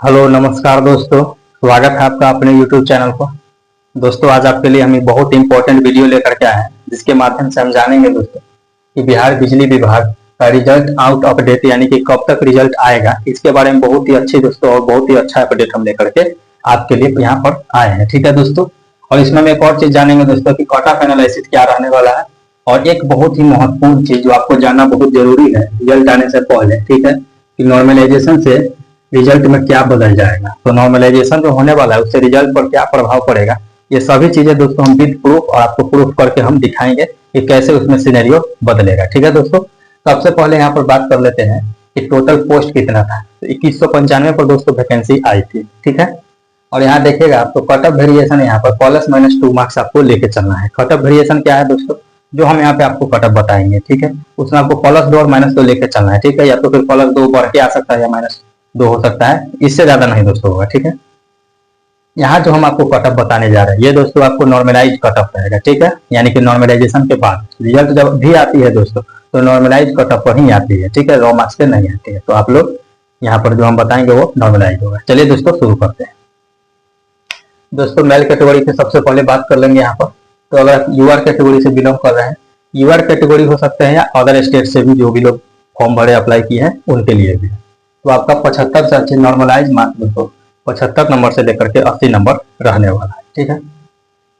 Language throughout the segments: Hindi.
हेलो नमस्कार दोस्तों, स्वागत है आपका अपने YouTube चैनल पर। दोस्तों आज आपके लिए हम एक बहुत इंपॉर्टेंट वीडियो लेकर के आए हैं, जिसके माध्यम से हम जानेंगे दोस्तों कि बिहार बिजली विभाग का रिजल्ट आउट ऑफ डेट यानी कि कब तक रिजल्ट आएगा। इसके बारे में बहुत ही अच्छी दोस्तों और बहुत ही अच्छा अपडेट हम लेकर के आपके लिए यहाँ पर आए हैं। ठीक है दोस्तों, और इसमें हम एक और चीज जानेंगे दोस्तों कि कट ऑफ एनालिसिस क्या रहने वाला है, और एक बहुत ही महत्वपूर्ण चीज जो आपको जानना बहुत जरूरी है रिजल्ट आने से पहले, ठीक है, कि नॉर्मलाइजेशन से रिजल्ट में क्या बदल जाएगा। तो नॉर्मलाइजेशन जो होने वाला है उससे रिजल्ट पर क्या प्रभाव पड़ेगा, ये सभी चीजें दोस्तों हम विद प्रूफ और आपको प्रूफ करके हम दिखाएंगे कि कैसे उसमें सिनेरियो बदलेगा। ठीक है दोस्तों, सबसे पहले यहाँ पर बात कर लेते हैं कि टोटल पोस्ट कितना था। तो 2195 पर दोस्तों वैकेंसी आई थी। ठीक है, और यहाँ देखिएगा आपको कट ऑफ वेरिएशन यहाँ पर +-2 मार्क्स आपको लेके चलना है। कट ऑफ वेरिएशन क्या है दोस्तों, जो हम यहाँ पे आपको कट ऑफ बताएंगे। ठीक है, उसमें आपको +2 और -2 लेके चलना है। ठीक है, या तो फिर +2 बढ़ के आ सकता है या -2 हो सकता है, इससे ज्यादा नहीं दोस्तों होगा। ठीक है, यहाँ जो हम आपको कट ऑफ बताने जा रहे हैं ये दोस्तों आपको नॉर्मलाइज कट ऑफ रहेगा। ठीक है, यानी कि नॉर्मलाइजेशन के बाद रिजल्ट जब भी आती है दोस्तों तो नॉर्मलाइज कट ऑफ पर ही आती है। ठीक है, रॉ मार्क्स पे नहीं आती है। तो आप लोग यहाँ पर जो हम बताएंगे वो नॉर्मलाइज होगा। चलिए दोस्तों शुरू करते हैं। दोस्तों मेल कैटेगरी की सबसे पहले बात कर लेंगे यहाँ पर। तो अगर यूआर कैटेगरी से बिलोंग कर रहे हैं, यूआर कैटेगरी हो सकते हैं या अदर स्टेट से भी जो भी लोग फॉर्म भरे अप्लाई किए हैं उनके लिए भी। तो आपका 75 से अच्छे नॉर्मलाइज मार्क्स दोस्तों 75 नंबर से लेकर के 80 नंबर रहने वाला है। ठीक है,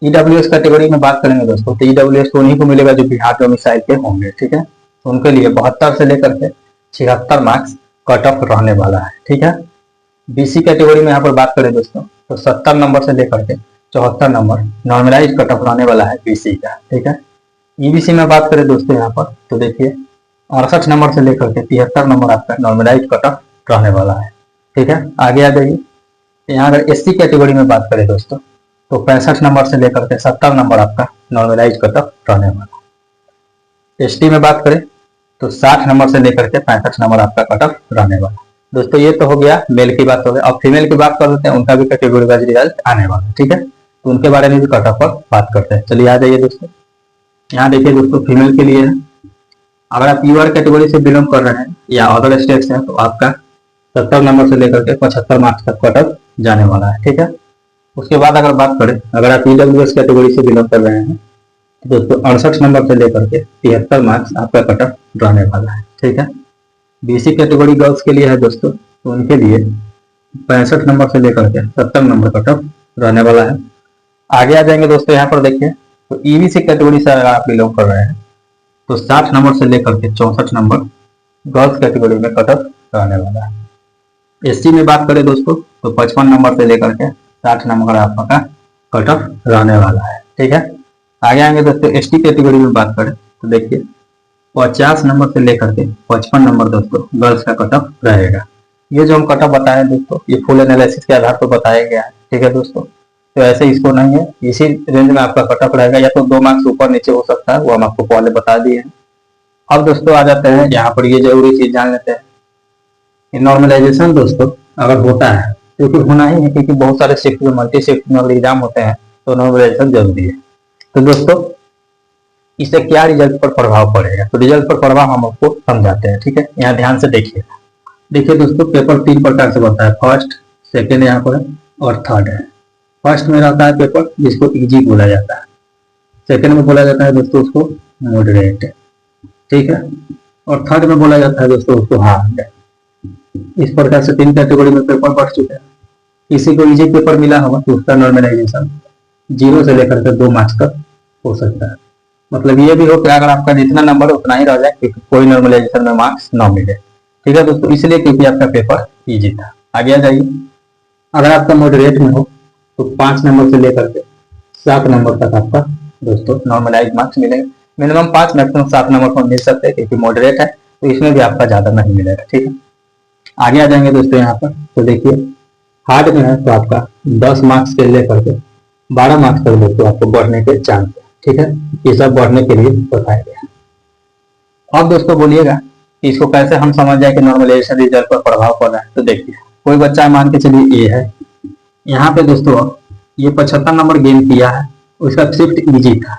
ईडब्ल्यूएस कैटेगरी में बात करेंगे दोस्तों तो ईडब्ल्यूएस तो उन्हीं को मिलेगा जो बिहार डोमिसाइल के होंगे। ठीक है, तो उनके लिए 72 से लेकर के 76 मार्क्स कट ऑफ रहने वाला है। ठीक है, बीसी कैटेगरी में यहाँ पर बात करें दोस्तों तो 70 नंबर से लेकर के 74 नंबर नॉर्मलाइज कट ऑफ रहने वाला है बीसी का। ठीक है, ईबीसी में बात करें दोस्तों यहाँ पर तो देखिए 68 नंबर से लेकर के 73 नंबर आपका नॉर्मलाइज कट ऑफ रहने वाला है। ठीक है, आगे आ जाइए। यहाँ अगर एससी कैटेगरी में बात करें दोस्तों तो 65 नंबर से लेकर के 70 नंबर आपका नॉर्मलाइज कट ऑफ रहने वाला है। एसटी में बात करें तो 60 नंबर से लेकर के 65 नंबर आपका कट ऑफ रहने वाला है। दोस्तों ये तो हो गया मेल की बात हो गई। अब फीमेल की बात कर लेते हैं, उनका भी कैटेगरी वाइज रिजल्ट आने वाला है। ठीक है, तो उनके बारे में भी कट ऑफ पर बात करते हैं। चलिए आ जाइए दोस्तों, यहाँ देखिए दोस्तों फीमेल के लिए है, अगर आप यूआर कैटेगरी से बिलोंग कर रहे हैं या अदर स्टेट से तो आपका 70 नंबर से लेकर के 75 मार्क्स तक कट ऑफ जाने वाला है। ठीक है, उसके बाद अगर बात करें अगर आप ईडब्ल्यूएस कैटेगरी से बिलोंग कर रहे हैं तो दोस्तों 68 नंबर से लेकर के 73 मार्क्स आपका कट ऑफ रहने वाला है। ठीक है, बीसी कैटेगरी गर्ल्स के लिए है दोस्तों तो उनके लिए 65 नंबर से लेकर के 70 नंबर कट ऑफ रहने वाला है। आगे आ जाएंगे दोस्तों, यहाँ पर देखिए तो ईबीसी कैटेगरी से अगर आप बिलोंग कर रहे हैं तो 60 नंबर से लेकर के 64 नंबर गर्ल्स कैटेगरी में कट ऑफ रहने वाला है। एससी में बात करें दोस्तों तो 55 नंबर से लेकर के 60 नंबर आपका कट ऑफ रहने वाला है। ठीक है, आगे आएंगे दोस्तों एसटी कैटेगरी में बात करें तो देखिए 50 नंबर से लेकर के 55 नंबर दोस्तों गर्ल्स का कट ऑफ रहेगा। ये जो हम कट ऑफ बताए दोस्तों ये फुल एनालिसिस के आधार पर बताया गया है। ठीक है दोस्तों, तो ऐसे इसको नहीं है, इसी रेंज में आपका कट ऑफ रहेगा, या तो 2 मार्क्स ऊपर नीचे हो सकता है, वो हम आपको पहले बता दिए हैं। अब दोस्तों आ जाते हैं यहाँ पर ये जरूरी चीज जान लेते हैं कि नॉर्मलाइजेशन दोस्तों अगर होता है, क्योंकि होना ही है, क्योंकि बहुत सारे शिफ्ट में मल्टी शिफ्ट में एग्जाम होते हैं तो नॉर्मलाइजेशन जरूरी है। तो दोस्तों इससे क्या रिजल्ट पर प्रभाव पड़ेगा, तो रिजल्ट पर प्रभाव हम आपको समझाते हैं। ठीक है, यहाँ ध्यान से देखिए। देखिए दोस्तों पेपर 3 प्रकार से बनता है, फर्स्ट, सेकेंड यहाँ पर और थर्ड है। फर्स्ट में रहता है पेपर जिसको इजी बोला जाता है, सेकेंड में बोला जाता है दोस्तों उसको मॉडरेट। ठीक है, और थर्ड में बोला जाता है दोस्तों उसको हार्ड। इस प्रकार से 3 कैटेगरी में पेपर बढ़ चुके हैं। किसी को इजी पेपर मिला होगा तो उसका नॉर्मलाइजेशन 0 से लेकर के 2 मार्क्स तक हो सकता है। मतलब ये भी हो कि अगर आपका जितना नंबर उतना ही रह जाए, क्योंकि कोई नॉर्मलाइजेशन में मार्क्स ना मिले। ठीक है दोस्तों, इसलिए क्योंकि आपका पेपर इजी था। आगे आ जाइए, अगर आपका मॉडरेट में हो तो 5 नंबर से लेकर के 7 नंबर तक आपका दोस्तों नॉर्मलाइज मार्क्स मिलेंगे। मिनिमम 5 मैक्सिमम 7 नंबर पर मिल सकते हैं, क्योंकि मॉडरेट है तो इसमें भी आपका ज्यादा नहीं मिलेगा। ठीक है, आगे आ जाएंगे दोस्तों यहाँ पर तो देखिए हार्ड में है तो आपका 10 मार्क्स से लेकर के 12 मार्क्स तक दोस्तों आपको बढ़ने के चांस है। ठीक है, ये सब बढ़ने के लिए बताया गया। अब दोस्तों बोलिएगा कि इसको कैसे हम समझ जाए कि नॉर्मलाइजेशन रिजल्ट पर प्रभाव पड़ रहा है। तो देखिए कोई बच्चा मान के चलिए ए है, यहाँ पे दोस्तों ये 75 नंबर गेन किया है, उसका शिफ्ट इजी था।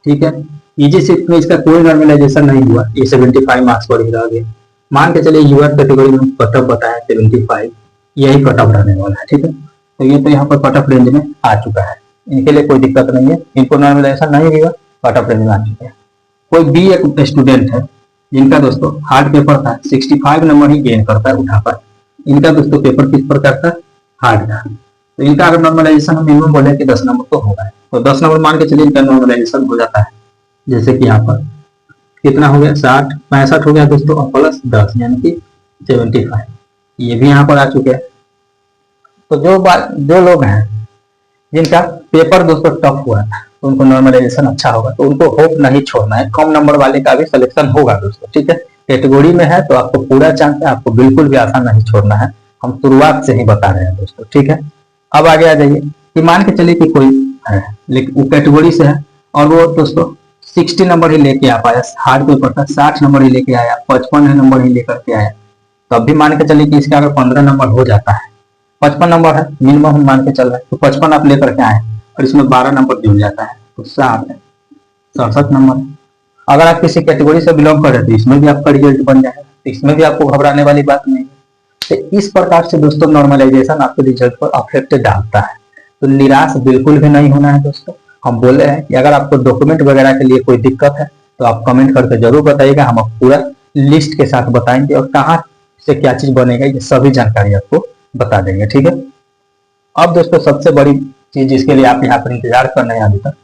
ठीक है, इजी शिफ्ट में इसका कोई नॉर्मलाइजेशन नहीं हुआ, ये 75 मार्क्स पर ही रह गया। मान के चलिए यूआर कैटेगरी में कट ऑफ बताया 75, यही कट ऑफ रहने वाला है। ठीक है, तो ये तो यहाँ पर कट ऑफ रेंज में आ चुका है, इनके लिए कोई दिक्कत नहीं है, इनको नॉर्मलाइजेशन नहीं होगा, कट ऑफ रेंज में आ चुके हैं। कोई भी एक स्टूडेंट है जिनका दोस्तों हार्ड पेपर था, 65 नंबर ही गेन करता है उठा पाए, इनका दोस्तों पेपर किस प्रकार का, हार्ड था, तो इनका अगर नॉर्मलाइजेशन हम मिनिमम बोले कि 10 नंबर तो होगा, तो 10 नंबर मान के चलिए इनका नॉर्मलाइजेशन हो जाता है। जैसे कि यहाँ पर कितना हो गया, 60 65 हो गया दोस्तों, और प्लस 10 यानी कि 75, ये भी यहाँ पर आ चुके हैं। तो जो लोग हैं जिनका पेपर दोस्तों टफ हुआ था, तो उनको नॉर्मलाइजेशन अच्छा होगा, तो उनको होप नहीं छोड़ना है, कम नंबर वाले का भी सिलेक्शन होगा दोस्तों। ठीक है, कैटेगरी में है तो आपको पूरा चांस है, आपको बिल्कुल भी आसान नहीं छोड़ना है, हम शुरुआत से ही बता रहे हैं दोस्तों। ठीक है, अब आगे आ जाइए कि मान के चलिए कि कोई है लेकिन वो कैटेगरी से है और वो दोस्तों 60 नंबर ही लेके आ पाया, हार्ड पेपर था 60 नंबर ही लेके आया, 55 नंबर ही लेकर के आया, तो अब भी मान के चलिए कि इसका अगर 15 नंबर हो जाता है, 55 नंबर है मिनिमम हम मान के चल रहे हैं, तो 55 आप लेकर के आए और इसमें 12 नंबर जुड़ जाता है तो 67 नंबर। अगर आप किसी कैटेगरी से बिलोंग कर रहे तो इसमें भी आपका रिजल्ट बन जाएगा, तो इसमें भी आपको घबराने वाली बात नहीं है। तो इस प्रकार से दोस्तों नॉर्मलाइजेशन आपके रिजल्ट पर अफेक्ट डालता है, तो निराश बिल्कुल भी नहीं होना है दोस्तों। हम बोले हैं कि अगर आपको डॉक्यूमेंट वगैरह के लिए कोई दिक्कत है तो आप कमेंट करके जरूर बताइएगा, हम आपको पूरा लिस्ट के साथ बताएंगे और कहाँ से क्या चीज बनेगा ये सभी जानकारी आपको बता देंगे। ठीक है, अब दोस्तों सबसे बड़ी चीज जिसके लिए आप यहाँ पर इंतजार कर रहे हैं अभी तक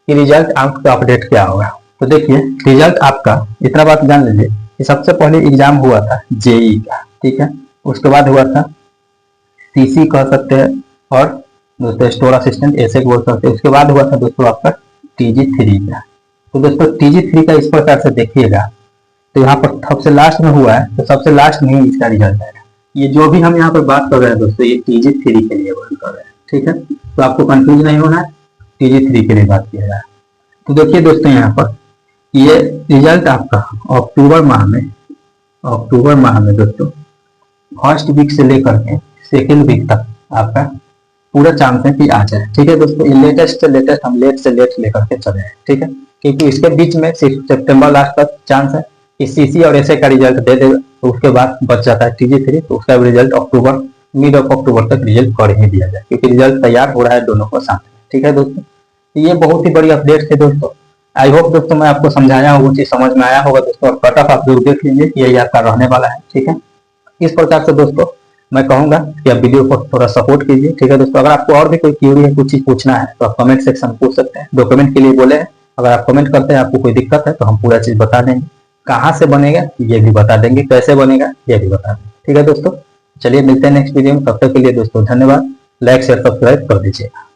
कि रिजल्ट आपका अपडेट क्या होगा, तो देखिए रिजल्ट आपका इतना बात जान लीजिए कि सबसे पहले एग्जाम हुआ था जेई का, ठीक है, उसके बाद हुआ था सीसी कह सकते हैं और दोस्तों स्टोर असिस्टेंट ऐसे बोल सकते हैं, उसके बाद हुआ था दोस्तों आपका TG3 का। तो दोस्तों TG3 का इस प्रकार से देखिएगा तो यहाँ पर सबसे लास्ट में हुआ है, तो सबसे लास्ट में ही इसका रिजल्ट आएगा। ये जो भी हम यहाँ पर बात कर रहे हैं दोस्तों ये TG3 के लिए बात कर रहे हैं। ठीक है, तो आपको कंफ्यूज नहीं होना है, TG3 के लिए बात किया जाए। तो देखिए दोस्तों यहाँ पर ये रिजल्ट आपका अक्टूबर माह में दोस्तों फर्स्ट वीक से लेकर के सेकेंड वीक तक आपका पूरा चांस है कि आ जाए। ठीक है दोस्तों, ये लेटेस्ट से लेटेस्ट हम लेट से लेट लेकर के चले हैं। ठीक है, क्योंकि इसके बीच में सितंबर लास्ट तक चांस है कि सीसी और ऐसे का रिजल्ट दे देगा, तो उसके बाद बच जाता है TG3, तो उसका result October mid of October तक रिजल्ट कर ही दिया जाए, क्योंकि रिजल्ट तैयार हो रहा है दोनों को साथ में। ठीक है दोस्तों, ये बहुत ही बड़ी अपडेट थे दोस्तों। आई होप दोस्तों मैं आपको समझाया हूँ, वो चीज समझ में आया होगा दोस्तों, और कट ऑफ आप जरूर देख लीजिए, यही आपका रहने वाला है। ठीक है, इस प्रकार से दोस्तों मैं कहूंगा कि आप वीडियो को थोड़ा सपोर्ट कीजिए। ठीक है दोस्तों, अगर आपको और भी कोई क्यूरी है, कुछ चीज पूछना है तो आप कमेंट सेक्शन में पूछ सकते हैं। डॉक्यूमेंट के लिए बोले हैं, अगर आप कमेंट करते हैं आपको कोई दिक्कत है तो हम पूरा चीज बता देंगे, कहाँ से बनेगा ये भी बता देंगे, कैसे बनेगा ये भी बता देंगे। ठीक है दोस्तों, चलिए मिलते हैं नेक्स्ट वीडियो में, तब तक के लिए दोस्तों धन्यवाद। लाइक शेयर सब्सक्राइब कर दीजिएगा।